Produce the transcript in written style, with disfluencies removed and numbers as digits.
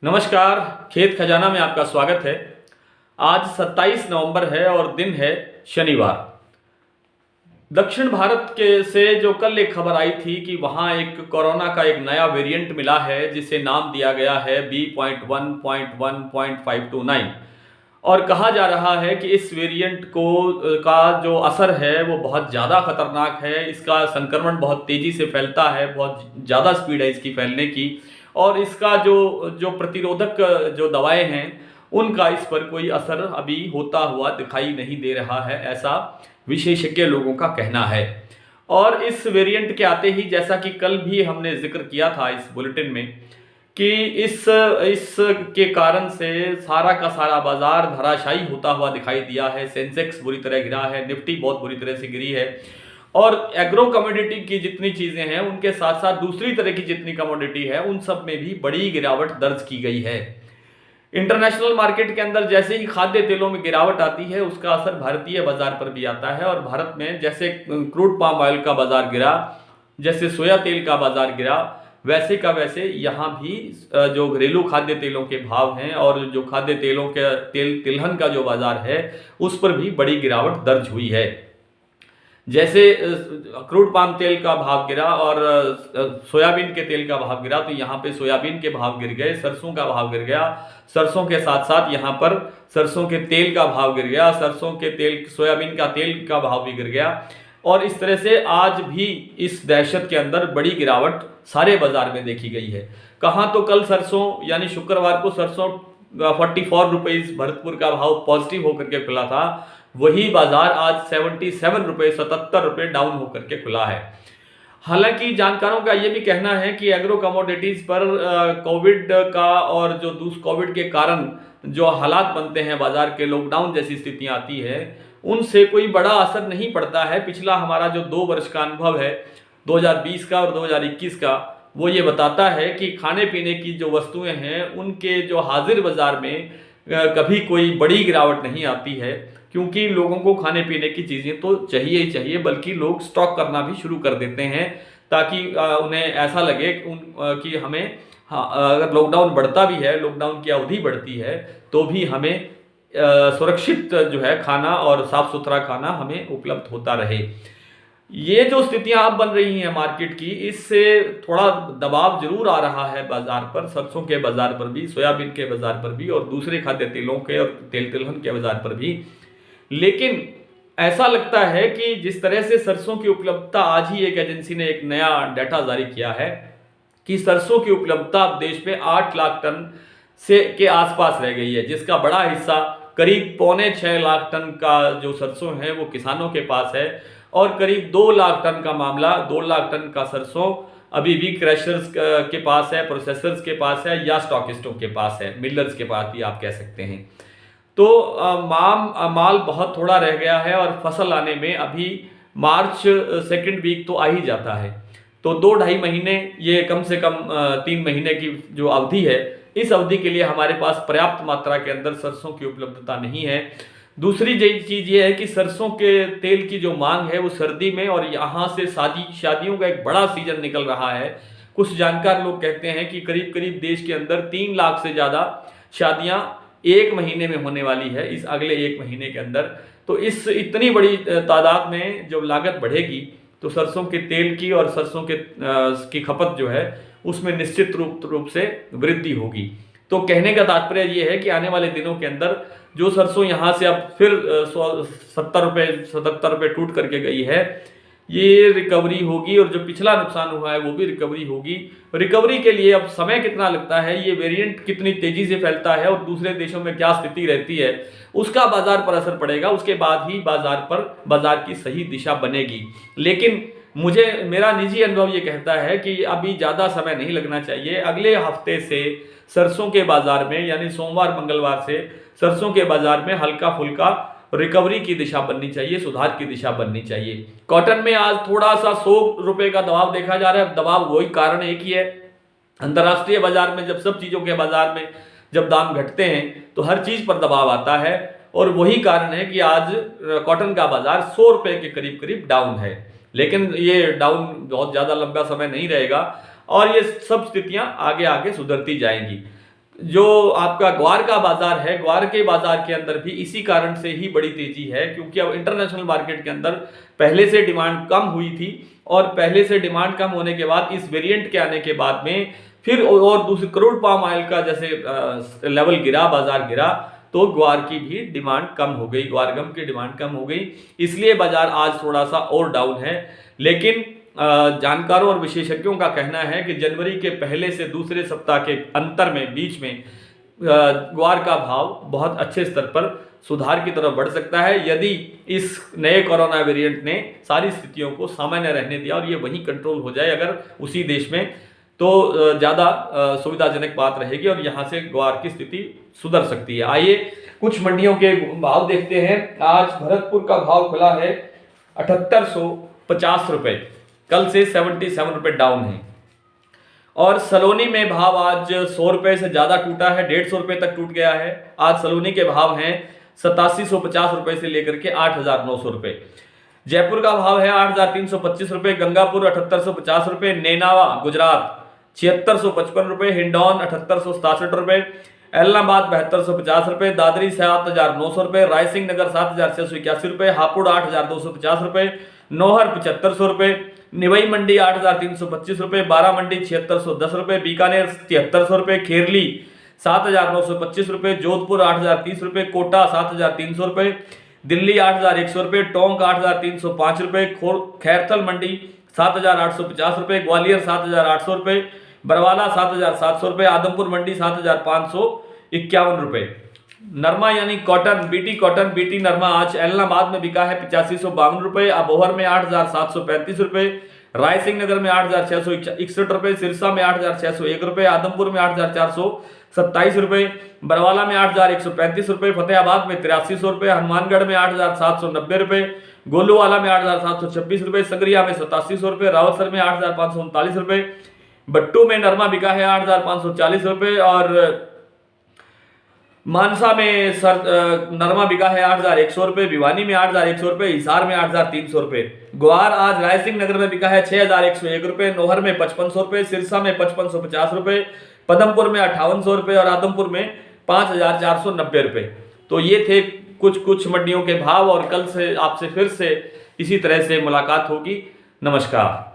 नमस्कार। खेत खजाना में आपका स्वागत है। आज 27 नवंबर है और दिन है शनिवार। दक्षिण भारत के से जो कल एक खबर आई थी कि वहां एक कोरोना का एक नया वेरिएंट मिला है जिसे नाम दिया गया है B.1.1.529 और कहा जा रहा है कि इस वेरिएंट को का जो असर है वो बहुत ज़्यादा खतरनाक है। इसका संक्रमण बहुत तेज़ी से फैलता है, बहुत ज़्यादा स्पीड है इसकी फैलने की और इसका जो जो प्रतिरोधक जो दवाएं हैं उनका इस पर कोई असर अभी होता हुआ दिखाई नहीं दे रहा है, ऐसा विशेषज्ञ लोगों का कहना है। और इस वेरिएंट के आते ही, जैसा कि कल भी हमने जिक्र किया था इस बुलेटिन में, कि इस के कारण से सारा का सारा बाजार धराशायी होता हुआ दिखाई दिया है। सेंसेक्स बुरी तरह गिरा है, निफ्टी बहुत बुरी तरह से गिरी है और एग्रो कमोडिटी की जितनी चीजें हैं उनके साथ साथ दूसरी तरह की जितनी कमोडिटी है उन सब में भी बड़ी गिरावट दर्ज की गई है। इंटरनेशनल मार्केट के अंदर जैसे ही खाद्य तेलों में गिरावट आती है उसका असर भारतीय बाजार पर भी आता है और भारत में जैसे क्रूड पाम ऑयल का बाजार गिरा, जैसे सोया तेल का बाजार गिरा, वैसे का वैसे यहाँ भी जो घरेलू खाद्य तेलों के भाव हैं और जो खाद्य तेलों के तिलहन का जो बाजार है उस पर भी बड़ी गिरावट दर्ज हुई है। जैसे क्रूड पाम तेल का भाव गिरा और सोयाबीन के तेल का भाव गिरा, तो यहाँ पे सोयाबीन के भाव गिर गए, सरसों का भाव गिर गया, सरसों के साथ साथ यहाँ पर सरसों के तेल का भाव गिर गया, सरसों के तेल सोयाबीन का तेल का भाव भी गिर गया। और इस तरह से आज भी इस दहशत के अंदर बड़ी गिरावट सारे बाजार में देखी गई है। कहाँ तो कल सरसों यानी शुक्रवार को सरसों 44 रुपीज भरतपुर का भाव पॉजिटिव होकर के खुला था, वही बाजार आज 77 रुपये 77 रुपये डाउन होकर के खुला है। हालांकि जानकारों का ये भी कहना है कि एग्रो कमोडिटीज पर कोविड का और जो कोविड के कारण जो हालात बनते हैं बाजार के, लॉकडाउन जैसी स्थितियां आती है, उनसे कोई बड़ा असर नहीं पड़ता है। पिछला हमारा जो 2 वर्ष का अनुभव है 2020 का और 2021 का, वो ये बताता है कि खाने पीने की जो वस्तुएं हैं उनके जो हाजिर बाजार में कभी कोई बड़ी गिरावट नहीं आती है, क्योंकि लोगों को खाने पीने की चीज़ें तो चाहिए ही चाहिए, बल्कि लोग स्टॉक करना भी शुरू कर देते हैं ताकि उन्हें ऐसा लगे कि हमें, हाँ, अगर लॉकडाउन बढ़ता भी है, लॉकडाउन की अवधि बढ़ती है, तो भी हमें सुरक्षित जो है खाना और साफ सुथरा खाना हमें उपलब्ध होता रहे। ये जो स्थितियां अब बन रही हैं मार्केट की, इससे थोड़ा दबाव जरूर आ रहा है बाजार पर, सरसों के बाजार पर भी, सोयाबीन के बाजार पर भी और दूसरे खाद्य तेलों के और तिलहन के बाजार पर भी। लेकिन ऐसा लगता है कि जिस तरह से सरसों की उपलब्धता, आज ही एक एजेंसी ने एक नया डाटा जारी किया है कि सरसों की उपलब्धता अब देश में 8 लाख टन से के आसपास रह गई है, जिसका बड़ा हिस्सा करीब 5.25 लाख टन का जो सरसों है वो किसानों के पास है और करीब 2 लाख टन का मामला, 2 लाख टन का सरसों अभी भी क्रशर्स के पास है, प्रोसेसर्स के पास है या स्टॉकिस्टों के पास है, मिलर्स के पास भी आप कह सकते हैं। तो माल बहुत थोड़ा रह गया है और फसल आने में अभी मार्च सेकेंड वीक तो आ ही जाता है, तो 2-2.5 महीने, ये कम से कम 3 महीने की जो अवधि है, इस अवधि के लिए हमारे पास पर्याप्त मात्रा के अंदर सरसों की उपलब्धता नहीं है। दूसरी चीज ये है कि सरसों के तेल की जो मांग है वो सर्दी में, और यहाँ से शादियों का एक बड़ा सीजन निकल रहा है। कुछ जानकार लोग कहते हैं कि करीब करीब देश के अंदर 3 लाख से ज़्यादा शादियाँ 1 महीने में होने वाली है, इस अगले 1 महीने के अंदर। तो इस इतनी बड़ी तादाद में जब लागत बढ़ेगी तो सरसों के तेल की और सरसों की खपत जो है उसमें निश्चित रूप से वृद्धि होगी। तो कहने का तात्पर्य ये है कि आने वाले दिनों के अंदर जो सरसों यहाँ से अब फिर 70 रुपये 77 रुपये टूट करके गई है, ये रिकवरी होगी और जो पिछला नुकसान हुआ है वो भी रिकवरी होगी। रिकवरी के लिए अब समय कितना लगता है, ये वेरिएंट कितनी तेजी से फैलता है और दूसरे देशों में क्या स्थिति रहती है, उसका बाजार पर असर पड़ेगा। उसके बाद ही बाजार की सही दिशा बनेगी। लेकिन मेरा निजी अनुभव ये कहता है कि अभी ज़्यादा समय नहीं लगना चाहिए। अगले हफ्ते से सरसों के बाजार में, यानी सोमवार मंगलवार से सरसों के बाजार में हल्का फुल्का रिकवरी की दिशा बननी चाहिए, सुधार की दिशा बननी चाहिए। कॉटन में आज थोड़ा सा 100 रुपये का दबाव देखा जा रहा है। दबाव वही कारण एक ही है, अंतर्राष्ट्रीय बाजार में जब सब चीज़ों के बाजार में जब दाम घटते हैं तो हर चीज़ पर दबाव आता है, और वही कारण है कि आज कॉटन का बाजार 100 रुपये के करीब करीब डाउन है। लेकिन ये डाउन बहुत ज़्यादा लंबा समय नहीं रहेगा और ये सब स्थितियाँ आगे आगे सुधरती जाएंगी। जो आपका ग्वार का बाजार है, ग्वार के बाजार के अंदर भी इसी कारण से ही बड़ी तेजी है, क्योंकि अब इंटरनेशनल मार्केट के अंदर पहले से डिमांड कम हुई थी और पहले से डिमांड कम होने के बाद इस वेरिएंट के आने के बाद में फिर और दूसरी क्रूड पाम ऑयल का जैसे लेवल गिरा, बाजार गिरा, तो ग्वार की भी डिमांड कम हो गई, ग्वार गम की डिमांड कम हो गई, इसलिए बाजार आज थोड़ा सा और डाउन है। लेकिन जानकारों और विशेषज्ञों का कहना है कि जनवरी के पहले से दूसरे सप्ताह के अंतर में बीच में ग्वार का भाव बहुत अच्छे स्तर पर सुधार की तरफ बढ़ सकता है, यदि इस नए कोरोना वेरिएंट ने सारी स्थितियों को सामान्य रहने दिया और ये वहीं कंट्रोल हो जाए अगर उसी देश में, तो ज़्यादा सुविधाजनक बात रहेगी और यहाँ से ग्वार की स्थिति सुधर सकती है। आइए कुछ मंडियों के भाव देखते हैं। आज भरतपुर का भाव खुला है 7850 रुपये, कल से 77 रुपये डाउन है। और सलोनी में भाव आज 100 रुपये से ज़्यादा टूटा है, 150 रुपये तक टूट गया है। आज सलोनी के भाव हैं 8750 रुपये से लेकर के 8900 रुपये। जयपुर का भाव है 8325 रुपये, गंगापुर 7850 रुपये, नेनावा गुजरात 7655 रुपये, हिंडौन 7867 रुपये, एलनाबाद 7250 रुपये, दादरी 7900 रुपये, रायसिंह नगर 7681 रुपये, हापुड़ 8250 रुपये, नौहर 7500 रुपये, निवई मंडी 8325 रुपये, बारा मंडी 7610 रुपये, बीकानेर 7300 रुपये, खेरली 7925 रुपये, जोधपुर 8030 रुपये, कोटा 7300 रुपये, दिल्ली 8100 रुपये, टोंक 8305 रुपये, खैरथल मंडी 7850 रुपये, ग्वालियर 7800 रुपये, बरवाला 7700 रुपये, आदमपुर मंडी 7551 रुपये। नरमा यानी कॉटन, बीटी कॉटन, बीटी नरमा आज एलनाबाद में बिका है 8552 रुपये, अबोहर में 8735 रुपये, रायसिंह नगर में 8661 रुपये, सिरसा में 8601 रुपये, आदमपुर में 8427 रुपये, बरवाला में 8135 रुपये, फतेहाबाद में 8300 रुपये, हनुमानगढ़ में 8790 रुपये, गोलूवाला में 8726 रुपये, संगरिया में 8700 रुपये, रावतसर में 8539 रुपये, बट्टू में नरमा बिका है 8540 रुपये और मानसा में नरमा बिका है 8100 रुपये, भिवानी में 8100 रुपये, हिसार में 8300 रुपये। ग्वार आज रायसिंह नगर में बिका है 6101 रुपये, नौहर में 5500 रुपये, सिरसा में 5550 रुपये, पदमपुर में 5800 रुपये और आदमपुर में 5490 रुपये। तो ये थे कुछ मंडियों के भाव और कल से आपसे फिर से इसी तरह से मुलाकात होगी। नमस्कार।